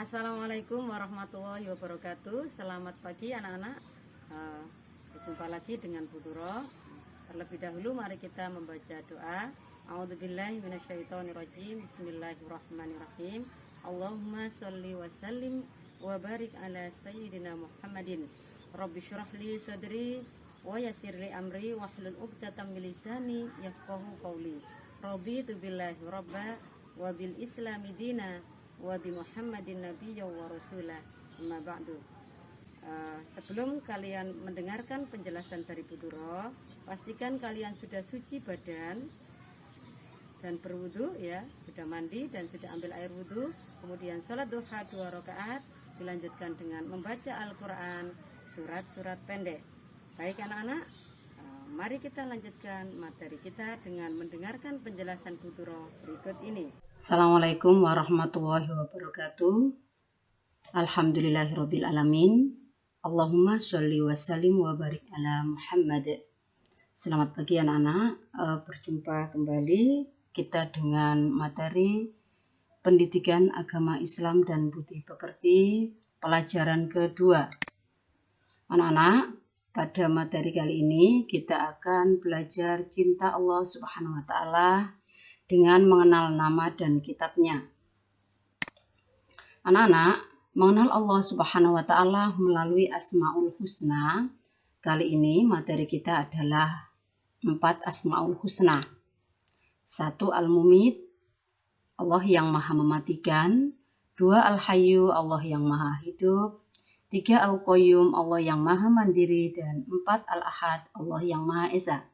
Assalamualaikum warahmatullahi wabarakatuh. Selamat pagi anak-anak. Berjumpa lagi dengan Bu Duro. Terlebih dahulu mari kita membaca doa. A'udzubillahi minasyaitonirrajim. Bismillahirrahmanirrahim. Allahumma sholli wa sallim wa barik ala sayyidina Muhammadin. Rabbi syrah li sadri wa yassir li amri wahlul 'uqdatam min lisani yafqahu qawli. Raditu billahi rabba wa bil islami dina wa bi Muhammadin nabiyya wa rasulah. Amma ba'du. Sebelum kalian mendengarkan penjelasan dari Bu Duro, pastikan kalian sudah suci badan dan berwudu ya, sudah mandi dan sudah ambil air wudu, kemudian sholat duha 2 rakaat, dilanjutkan dengan membaca Al-Qur'an surat-surat pendek. Baik anak-anak, mari kita lanjutkan materi kita dengan mendengarkan penjelasan Bu Duro berikut ini. Assalamualaikum warahmatullahi wabarakatuh. Alhamdulillahirabbil alamin. Allahumma sholli wa sallim wa barik ala Muhammad. Selamat pagi anak-anak. Berjumpa kembali kita dengan materi pendidikan agama Islam dan budi pekerti pelajaran kedua. Anak-anak, pada materi kali ini kita akan belajar cinta Allah Subhanahu wa taala dengan mengenal nama dan kitabnya. Anak-anak, mengenal Allah Subhanahu wa taala melalui Asmaul Husna. Kali ini materi kita adalah 4 Asmaul Husna. 1 Al-Mumit, Allah yang maha mematikan. 2 Al-Hayyu, Allah yang maha hidup. 3 Al-Qayyum, Allah yang maha mandiri. Dan 4 Al-Ahad, Allah yang maha esa.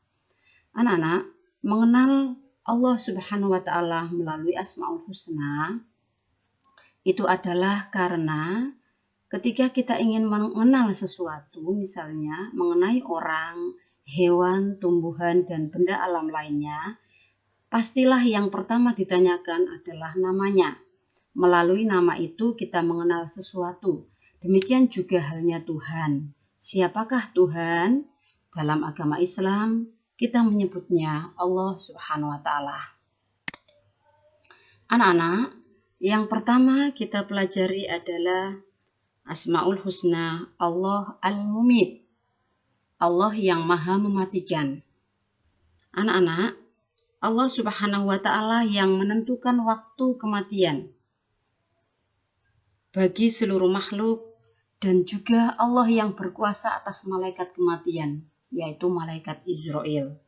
Anak-anak, mengenal Allah Subhanahu wa taala melalui Asmaul Husna itu adalah karena ketika kita ingin mengenal sesuatu, misalnya mengenai orang, hewan, tumbuhan, dan benda alam lainnya, pastilah yang pertama ditanyakan adalah namanya. Melalui nama itu kita mengenal sesuatu. Demikian juga halnya Tuhan. Siapakah Tuhan? Dalam agama Islam kita menyebutnya Allah Subhanahu wa taala. Anak-anak, yang pertama kita pelajari adalah Asmaul Husna, Allah Al-Mumit, Allah yang maha mematikan. Anak-anak, Allah Subhanahu wa taala yang menentukan waktu kematian bagi seluruh makhluk, dan juga Allah yang berkuasa atas malaikat kematian, yaitu malaikat Israel.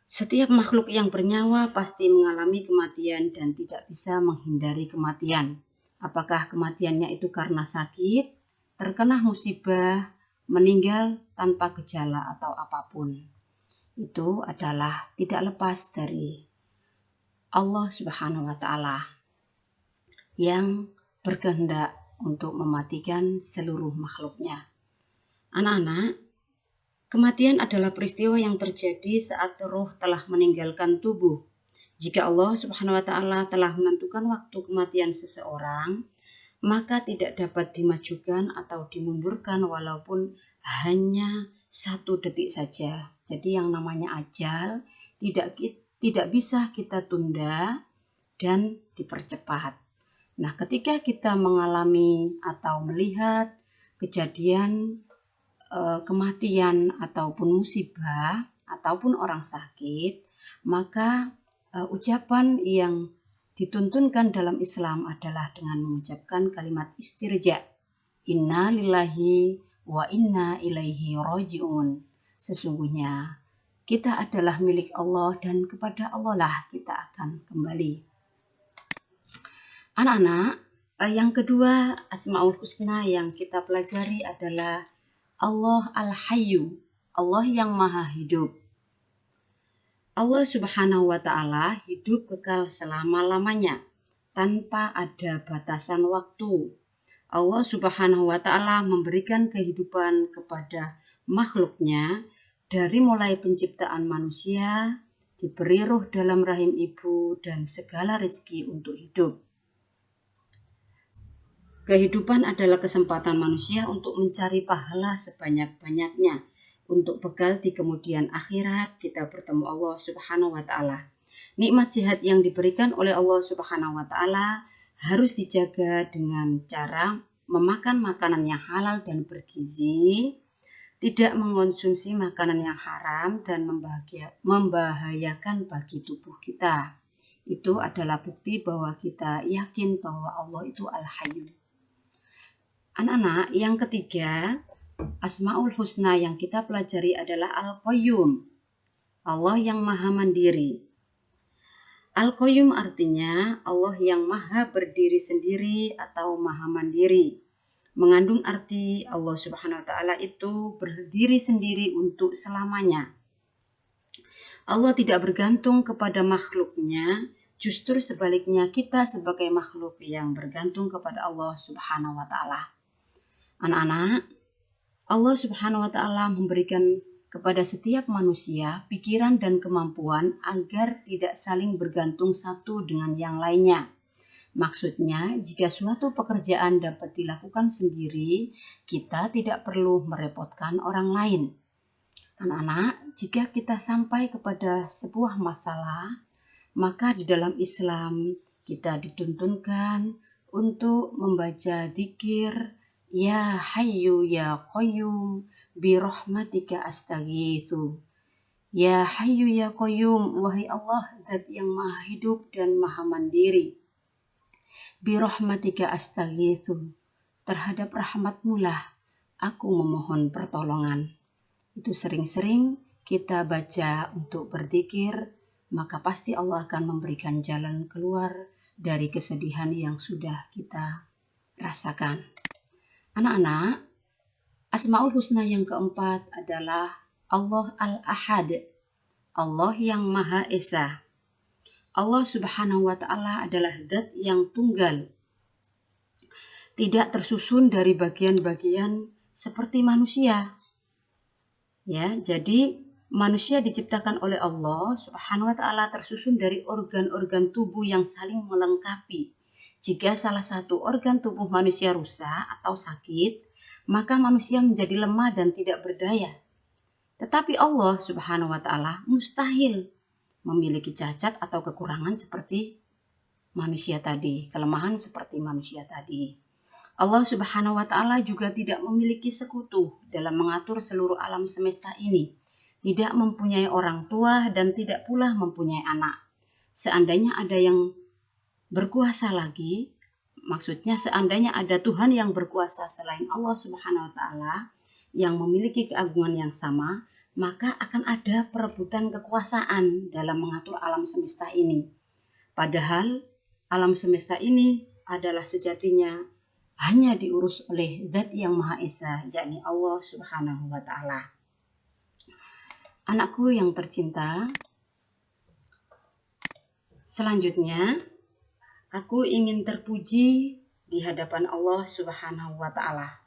Setiap makhluk yang bernyawa pasti mengalami kematian dan tidak bisa menghindari kematian. Apakah kematiannya itu karena sakit, terkena musibah, meninggal tanpa gejala atau apapun. Itu adalah tidak lepas dari Allah Subhanahu wa taala yang berkehendak untuk mematikan seluruh makhluknya. Anak-anak, kematian adalah peristiwa yang terjadi saat roh telah meninggalkan tubuh. Jika Allah Subhanahu wa taala telah menentukan waktu kematian seseorang, maka tidak dapat dimajukan atau dimundurkan walaupun hanya 1 detik saja. Jadi yang namanya ajal tidak bisa kita tunda dan dipercepat. Nah, ketika kita mengalami atau melihat kejadian kematian ataupun musibah ataupun orang sakit, maka ucapan yang dituntunkan dalam Islam adalah dengan mengucapkan kalimat istirja. Inna lillahi wa inna ilaihi raji'un. Sesungguhnya kita adalah milik Allah dan kepada Allah lah kita akan kembali. Anak-anak, yang kedua Asmaul Husna yang kita pelajari adalah Allah Al-Hayyu, Allah yang maha hidup. Allah Subhanahu wa taala hidup kekal selama-lamanya tanpa ada batasan waktu. Allah Subhanahu wa taala memberikan kehidupan kepada makhluknya dari mulai penciptaan manusia, diberi ruh dalam rahim ibu dan segala rezeki untuk hidup. Kehidupan adalah kesempatan manusia untuk mencari pahala sebanyak-banyaknya. Untuk bekal di kemudian akhirat kita bertemu Allah Subhanahu wa taala. Nikmat sehat yang diberikan oleh Allah Subhanahu wa taala harus dijaga dengan cara memakan makanan yang halal dan bergizi, tidak mengonsumsi makanan yang haram dan membahayakan bagi tubuh kita. Itu adalah bukti bahwa kita yakin bahwa Allah itu Al-Hayyu. Anak-anak, yang ketiga, Asmaul Husna yang kita pelajari adalah Al-Qayyum, Allah yang maha mandiri. Al-Qayyum artinya Allah yang maha berdiri sendiri atau maha mandiri. Mengandung arti Allah Subhanahu wa Ta'ala itu berdiri sendiri untuk selamanya. Allah tidak bergantung kepada makhluknya, justru sebaliknya kita sebagai makhluk yang bergantung kepada Allah Subhanahu wa Ta'ala. Anak-anak, Allah Subhanahu wa Ta'ala memberikan kepada setiap manusia pikiran dan kemampuan agar tidak saling bergantung satu dengan yang lainnya. Maksudnya, jika suatu pekerjaan dapat dilakukan sendiri, kita tidak perlu merepotkan orang lain. Anak-anak, jika kita sampai kepada sebuah masalah, maka di dalam Islam kita dituntunkan untuk membaca dzikir Ya Hayyu Ya Qayyum birahmatika astaghitsu. Ya Hayyu Ya Qayyum, wahai Allah, Zat yang maha hidup dan maha mandiri. Birahmatika astaghitsu, terhadap rahmatmu lah aku memohon pertolongan. Itu sering-sering kita baca untuk berzikir, maka pasti Allah akan memberikan jalan keluar dari kesedihan yang sudah kita rasakan. Anak-anak, Asmaul Husna yang keempat adalah Allah Al-Ahad, Allah yang Maha Esa. Allah Subhanahu wa Ta'ala adalah Zat yang tunggal, tidak tersusun dari bagian-bagian seperti manusia. Ya, jadi manusia diciptakan oleh Allah Subhanahu wa Ta'ala tersusun dari organ-organ tubuh yang saling melengkapi. Jika salah satu organ tubuh manusia rusak atau sakit, maka manusia menjadi lemah dan tidak berdaya. Tetapi Allah Subhanahu wa Ta'ala mustahil memiliki cacat atau kekurangan seperti manusia tadi, kelemahan seperti manusia tadi. Allah Subhanahu wa Ta'ala juga tidak memiliki sekutu dalam mengatur seluruh alam semesta ini, tidak mempunyai orang tua dan tidak pula mempunyai anak. Seandainya ada yang berkuasa lagi, maksudnya seandainya ada Tuhan yang berkuasa selain Allah Subhanahu wa Ta'ala yang memiliki keagungan yang sama, maka akan ada perebutan kekuasaan dalam mengatur alam semesta ini. Padahal alam semesta ini adalah sejatinya hanya diurus oleh Zat yang Maha Esa, yakni Allah Subhanahu wa Ta'ala. Anakku yang tercinta, selanjutnya aku ingin terpuji di hadapan Allah Subhanahu wa Ta'ala.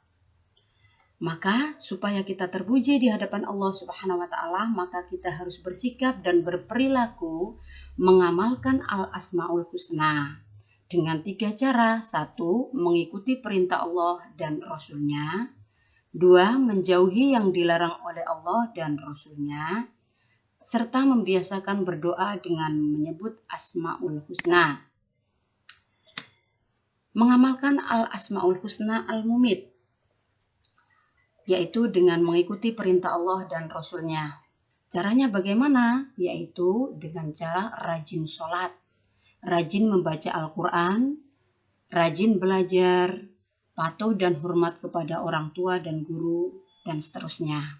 Maka supaya kita terpuji di hadapan Allah Subhanahu wa Ta'ala, maka kita harus bersikap dan berperilaku mengamalkan Al-Asmaul Husna dengan 3 cara. 1. Mengikuti perintah Allah dan Rasul-Nya. 2. Menjauhi yang dilarang oleh Allah dan Rasul-Nya, serta membiasakan berdoa dengan menyebut Asmaul Husna. Mengamalkan Al-Asmaul Husna Al-Mumit, yaitu dengan mengikuti perintah Allah dan Rasul-Nya. Caranya bagaimana? Yaitu dengan cara rajin sholat, rajin membaca Al-Quran, rajin belajar, patuh dan hormat kepada orang tua dan guru, dan seterusnya.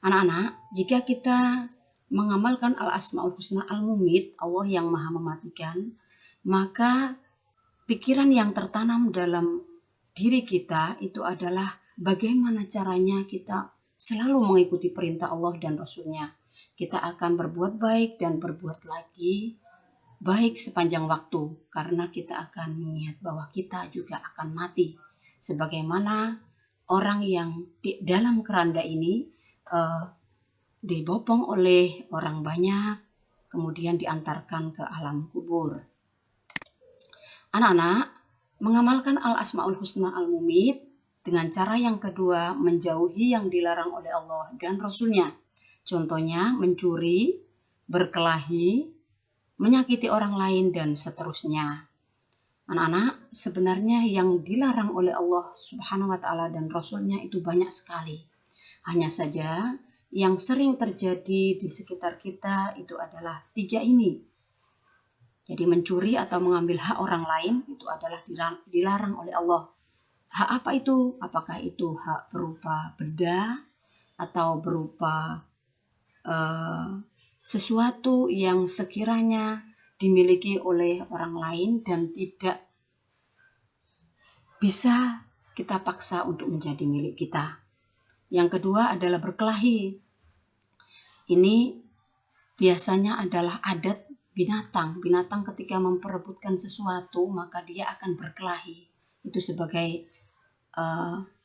Anak-anak, jika kita mengamalkan Al-Asmaul Husna Al-Mumit, Allah yang maha mematikan, maka pikiran yang tertanam dalam diri kita itu adalah bagaimana caranya kita selalu mengikuti perintah Allah dan Rasul-Nya. Kita akan berbuat baik dan berbuat lagi baik sepanjang waktu, karena kita akan mengingat bahwa kita juga akan mati. Sebagaimana orang yang di dalam keranda ini dibopong oleh orang banyak, kemudian diantarkan ke alam kubur. Anak-anak, mengamalkan Al-Asmaul Husna Al-Mumit dengan cara yang kedua, menjauhi yang dilarang oleh Allah dan Rasul-Nya. Contohnya mencuri, berkelahi, menyakiti orang lain, dan seterusnya. Anak-anak, sebenarnya yang dilarang oleh Allah Subhanahu wa Ta'ala dan Rasul-Nya itu banyak sekali. Hanya saja yang sering terjadi di sekitar kita itu adalah 3 ini. Jadi mencuri atau mengambil hak orang lain itu adalah dilarang oleh Allah. Hak apa itu? Apakah itu hak berupa benda atau berupa sesuatu yang sekiranya dimiliki oleh orang lain dan tidak bisa kita paksa untuk menjadi milik kita. Yang kedua adalah berkelahi. Ini biasanya adalah adat binatang. Binatang ketika memperebutkan sesuatu maka dia akan berkelahi. Itu sebagai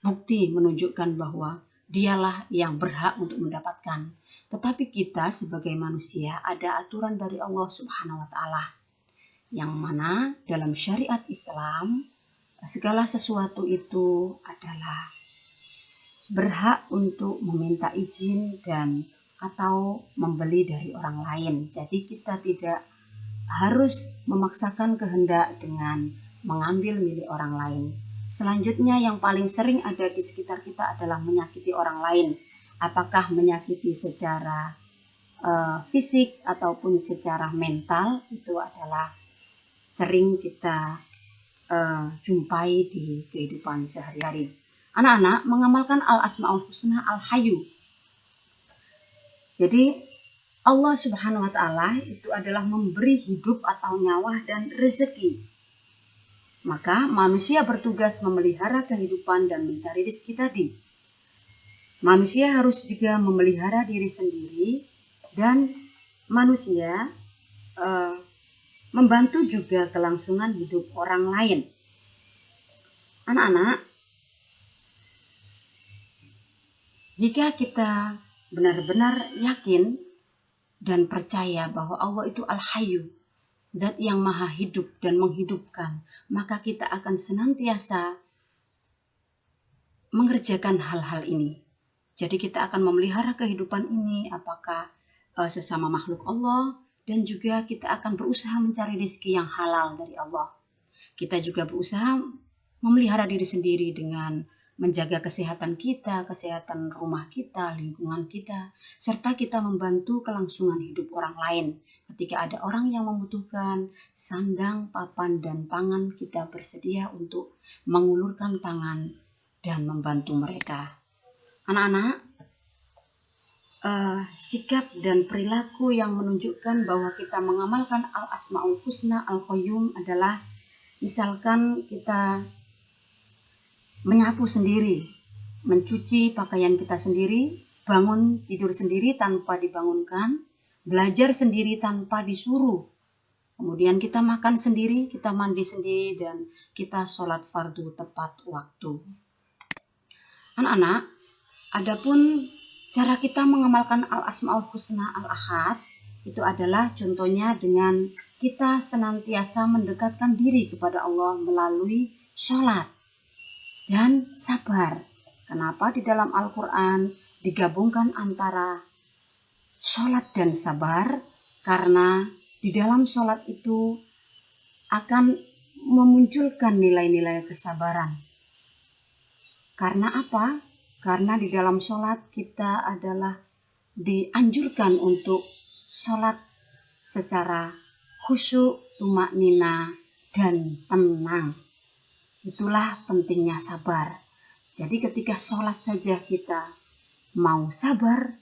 bukti menunjukkan bahwa dialah yang berhak untuk mendapatkan. Tetapi kita sebagai manusia ada aturan dari Allah Subhanahu wa Ta'ala, yang mana dalam syariat Islam segala sesuatu itu adalah berhak untuk meminta izin dan atau membeli dari orang lain. Jadi kita tidak harus memaksakan kehendak dengan mengambil milik orang lain. Selanjutnya yang paling sering ada di sekitar kita adalah menyakiti orang lain. Apakah menyakiti secara fisik ataupun secara mental, itu adalah sering kita jumpai di kehidupan sehari-hari. Anak-anak mengamalkan al-asma'ul husna al-hayyu. Jadi Allah Subhanahu wa Ta'ala itu adalah memberi hidup atau nyawa dan rezeki. Maka manusia bertugas memelihara kehidupan dan mencari rezeki tadi. Manusia harus juga memelihara diri sendiri dan manusia membantu juga kelangsungan hidup orang lain. Anak-anak, jika kita benar-benar yakin dan percaya bahwa Allah itu Al-Hayyu, Zat yang maha hidup dan menghidupkan, maka kita akan senantiasa mengerjakan hal-hal ini. Jadi kita akan memelihara kehidupan ini, apakah sesama makhluk Allah, dan juga kita akan berusaha mencari rezeki yang halal dari Allah. Kita juga berusaha memelihara diri sendiri dengan menjaga kesehatan kita, kesehatan rumah kita, lingkungan kita, serta kita membantu kelangsungan hidup orang lain. Ketika ada orang yang membutuhkan sandang, papan, dan pangan, kita bersedia untuk mengulurkan tangan dan membantu mereka. Anak-anak, sikap dan perilaku yang menunjukkan bahwa kita mengamalkan al-asma'ul husna al-qayyum adalah misalkan kita menyapu sendiri, mencuci pakaian kita sendiri, bangun tidur sendiri tanpa dibangunkan, belajar sendiri tanpa disuruh. Kemudian kita makan sendiri, kita mandi sendiri, dan kita sholat fardu tepat waktu. Anak-anak, adapun cara kita mengamalkan al-asma'ul husna al-ahad, itu adalah contohnya dengan kita senantiasa mendekatkan diri kepada Allah melalui sholat dan sabar. Kenapa di dalam Al-Quran digabungkan antara sholat dan sabar? Karena di dalam sholat itu akan memunculkan nilai-nilai kesabaran. Karena apa? Karena di dalam sholat kita adalah dianjurkan untuk sholat secara khusyuk, tumaknina, dan tenang. Itulah pentingnya sabar. Jadi ketika sholat saja kita mau sabar,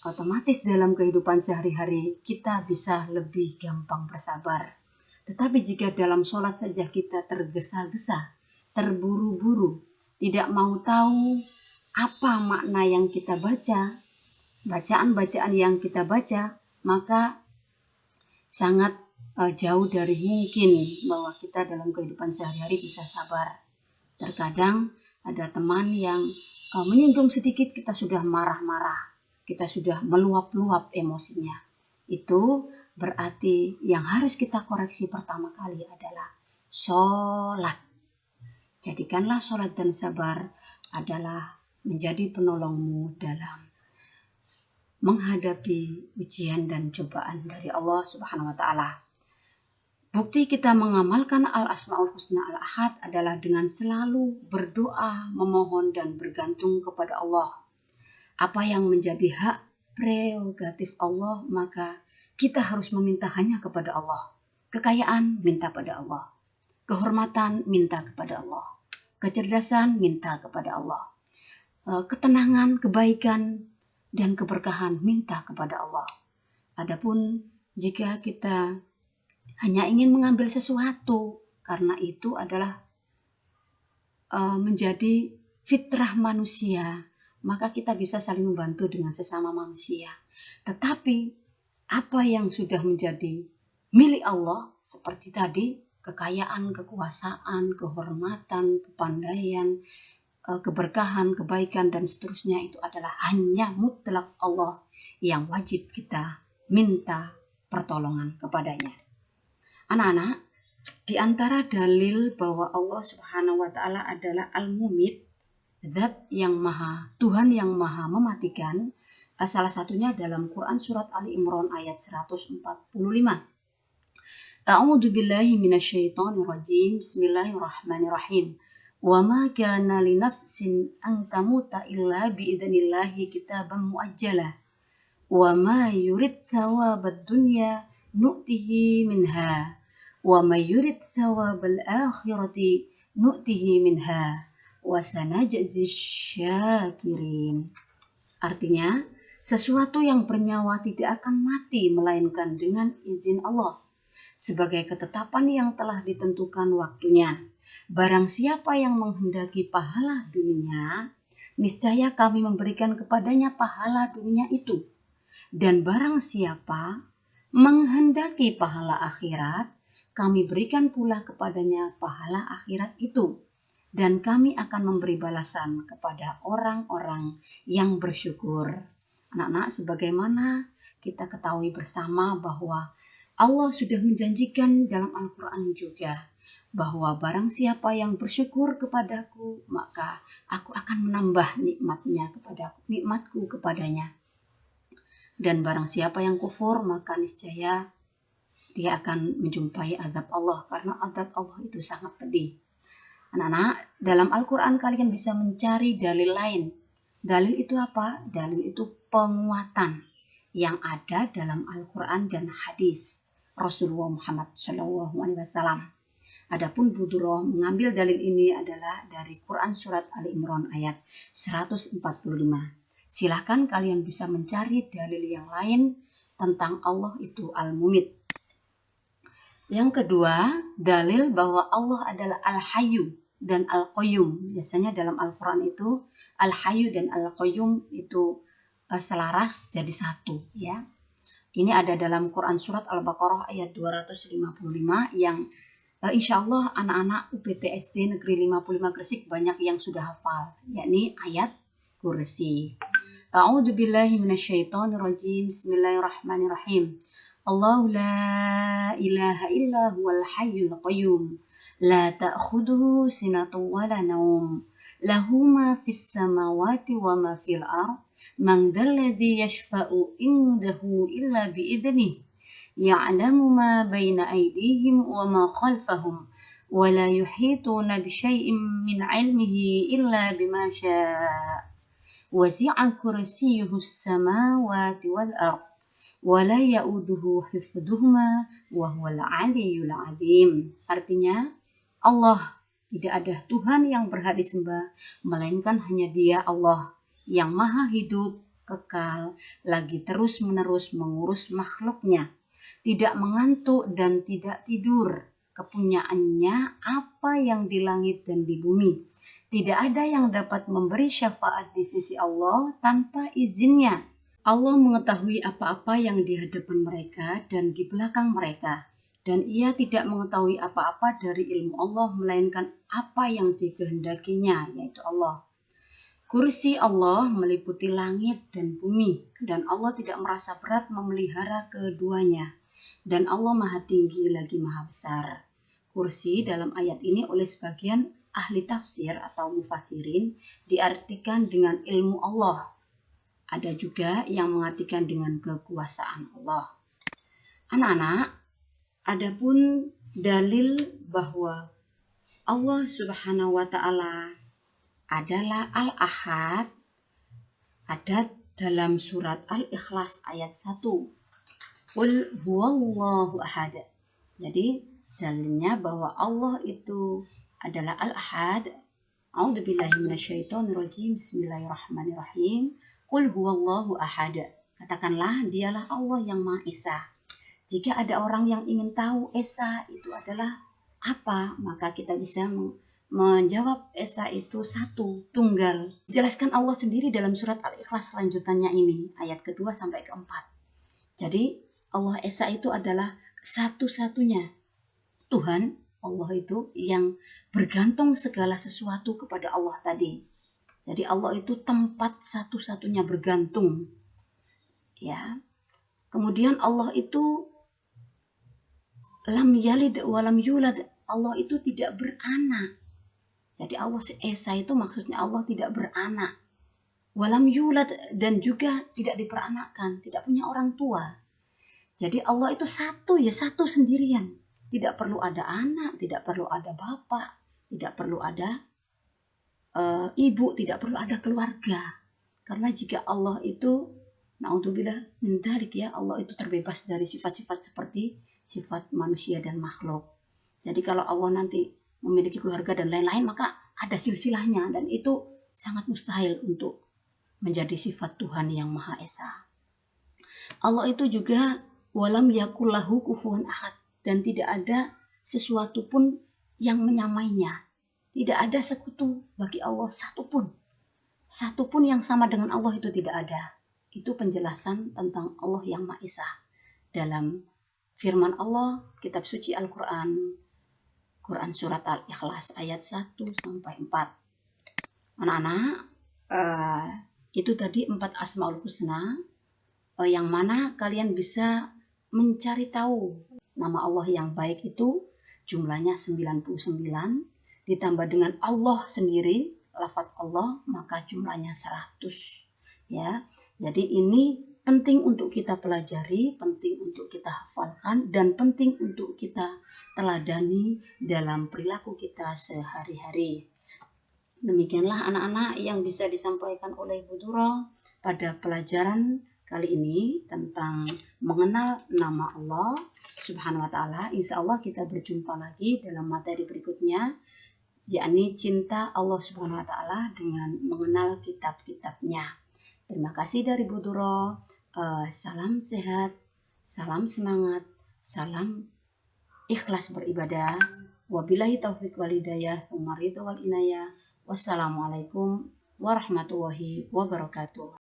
otomatis dalam kehidupan sehari-hari kita bisa lebih gampang bersabar. Tetapi jika dalam sholat saja kita tergesa-gesa, terburu-buru, tidak mau tahu apa makna yang kita baca, bacaan-bacaan yang kita baca, maka sangat jauh dari mungkin bahwa kita dalam kehidupan sehari-hari bisa sabar. Terkadang ada teman yang menyinggung sedikit kita sudah marah-marah, kita sudah meluap-luap emosinya. Itu berarti yang harus kita koreksi pertama kali adalah sholat. Jadikanlah sholat dan sabar adalah menjadi penolongmu dalam menghadapi ujian dan cobaan dari Allah Subhanahu wa Ta'ala. Bukti kita mengamalkan Al-Asma'ul Husna Al-Ahad adalah dengan selalu berdoa, memohon, dan bergantung kepada Allah. Apa yang menjadi hak prerogatif Allah, maka kita harus meminta hanya kepada Allah. Kekayaan, minta pada Allah. Kehormatan, minta kepada Allah. Kecerdasan, minta kepada Allah. Ketenangan, kebaikan, dan keberkahan, minta kepada Allah. Adapun jika kita hanya ingin mengambil sesuatu, karena itu adalah menjadi fitrah manusia, maka kita bisa saling membantu dengan sesama manusia. Tetapi apa yang sudah menjadi milik Allah, seperti tadi, kekayaan, kekuasaan, kehormatan, kepandaian, keberkahan, kebaikan, dan seterusnya, itu adalah hanya mutlak Allah yang wajib kita minta pertolongan kepadanya. Anak-anak, di antara dalil bahwa Allah Subhanahu wa Ta'ala adalah Al-Mumit, Zat yang maha, Tuhan yang maha mematikan, salah satunya dalam Quran surat Ali Imran ayat 145. A'udzu billahi minasyaitonir rajim. Bismillahirrahmanirrahim. Wa ma kana li nafsin an tamuta illa bi idnillahi kitaban muajjala. Wa ma yurid thawabad dunya nu'tihi minha. Wa may yurid thawabal akhirati nu'tihi minha wa sanajzi syakirin. Artinya, sesuatu yang bernyawa tidak akan mati melainkan dengan izin Allah, sebagai ketetapan yang telah ditentukan waktunya. Barang siapa yang menghendaki pahala dunia, niscaya kami memberikan kepadanya pahala dunia itu. Dan barang siapa menghendaki pahala akhirat, kami berikan pula kepadanya pahala akhirat itu, dan kami akan memberi balasan kepada orang-orang yang bersyukur. Anak-anak, sebagaimana kita ketahui bersama bahwa Allah sudah menjanjikan dalam Al-Quran juga bahwa barang siapa yang bersyukur kepadaku, maka aku akan menambah nikmatku kepadanya. Dan barang siapa yang kufur, maka niscaya dia akan menjumpai azab Allah, karena azab Allah itu sangat pedih. Anak-anak, dalam Al-Quran kalian bisa mencari dalil lain. Dalil itu apa? Dalil itu penguatan yang ada dalam Al-Quran dan hadis Rasulullah Muhammad SAW. Adapun Budurah mengambil dalil ini adalah dari Quran surat Ali Imran ayat 145. Silahkan kalian bisa mencari dalil yang lain tentang Allah itu Al-Mumit. Yang kedua, dalil bahwa Allah adalah Al-Hayyu dan Al-Qayyum. Biasanya dalam Al-Quran itu Al-Hayyu dan Al-Qayyum itu selaras jadi satu, ya. Ini ada dalam Quran surat Al-Baqarah ayat 255 yang insya Allah anak-anak UPT SD Negeri 55 Gresik banyak yang sudah hafal, yakni ayat kursi. A'udzu billahi minasyaitonir rajim. Bismillahirrahmanirrahim. Allahu la ilaha illa huwal hayyul qayyum la ta'khudhuhu sinatun wa la nawm lahu ma fis samawati wa ma fil ard man dzalladzi yashfa'u indahu illa bi idnihi ya'lamu ma baina aydihim wa ma khalfahum wa la yuhituna bi syai'in min 'ilmihi illa bima syaa' wasi'a kursiyyuhu as-samawati wal ard wala ya'uduhu hifdhuhuma wa huwal 'aliyyul 'azim. Artinya, Allah tidak ada Tuhan yang berhak disembah melainkan hanya Dia, Allah yang maha hidup, kekal, lagi terus-menerus mengurus makhluknya, tidak mengantuk dan tidak tidur. Kepunyaannya apa yang di langit dan di bumi. Tidak ada yang dapat memberi syafaat di sisi Allah tanpa izinnya. Allah mengetahui apa-apa yang di hadapan mereka dan di belakang mereka, dan Ia tidak mengetahui apa-apa dari ilmu Allah melainkan apa yang dikehendakinya, yaitu Allah. Kursi Allah meliputi langit dan bumi, dan Allah tidak merasa berat memelihara keduanya, dan Allah maha tinggi lagi maha besar. Kursi dalam ayat ini oleh sebagian ahli tafsir atau mufassirin diartikan dengan ilmu Allah. Ada juga yang mengartikan dengan kekuasaan Allah. Anak-anak, adapun dalil bahwa Allah Subhanahu wa Ta'ala adalah Al-Ahad ada dalam surat Al-Ikhlas ayat 1. Qul huwallahu ahad. Jadi dalilnya bahwa Allah itu adalah Al-Ahad. A'udzubillahi minasyaitonirrajim. Bismillahirrahmanirrahim. Qul huwallahu ahad. Katakanlah dialah Allah yang Maha Esa. Jika ada orang yang ingin tahu Esa itu adalah apa, maka kita bisa menjawab Esa itu satu, tunggal. Jelaskan Allah sendiri dalam surat Al-Ikhlas lanjutannya ini, ayat kedua sampai keempat. Jadi Allah Esa itu adalah satu-satunya Tuhan, Allah itu yang bergantung segala sesuatu kepada Allah tadi. Jadi Allah itu tempat satu-satunya bergantung. Ya. Kemudian Allah itu lam yalid walam yulad. Allah itu tidak beranak. Jadi Allah Esa itu maksudnya Allah tidak beranak. Walam yulad, dan juga tidak diperanakkan, tidak punya orang tua. Jadi Allah itu satu, ya satu sendirian. Tidak perlu ada anak, tidak perlu ada bapak, tidak perlu ada ibu, tidak perlu ada keluarga. Karena jika Allah itu, na'udzubillah min dzalik, ya, Allah itu terbebas dari sifat-sifat seperti sifat manusia dan makhluk. Jadi kalau Allah nanti memiliki keluarga dan lain-lain, maka ada silsilahnya, dan itu sangat mustahil untuk menjadi sifat Tuhan yang Maha Esa. Allah itu juga walam yakullahu kufuwan ahad, dan tidak ada sesuatu pun yang menyamainya. Tidak ada sekutu bagi Allah satupun. Satupun yang sama dengan Allah itu tidak ada. Itu penjelasan tentang Allah yang Maha Esa dalam firman Allah, kitab suci Al-Quran, Quran surat Al-Ikhlas ayat 1 sampai 4. Anak-anak, itu tadi 4 Asmaul Husna, yang mana kalian bisa mencari tahu nama Allah yang baik itu jumlahnya 99, ditambah dengan Allah sendiri, lafaz Allah, maka jumlahnya 100. Ya, jadi ini penting untuk kita pelajari, penting untuk kita hafalkan, dan penting untuk kita teladani dalam perilaku kita sehari-hari. Demikianlah anak-anak yang bisa disampaikan oleh Bu Duro pada pelajaran kali ini tentang mengenal nama Allah Subhanahu wa Ta'ala. Insya Allah kita berjumpa lagi dalam materi berikutnya, yakni cinta Allah Subhanahu wa Ta'ala dengan mengenal kitab-kitabnya. Terima kasih dari Bu Duro. Salam sehat, salam semangat, salam ikhlas beribadah. Wabillahi taufiq wal hidayah, tsumma ridho wal inayah. Wassalamualaikum warahmatullahi wabarakatuh.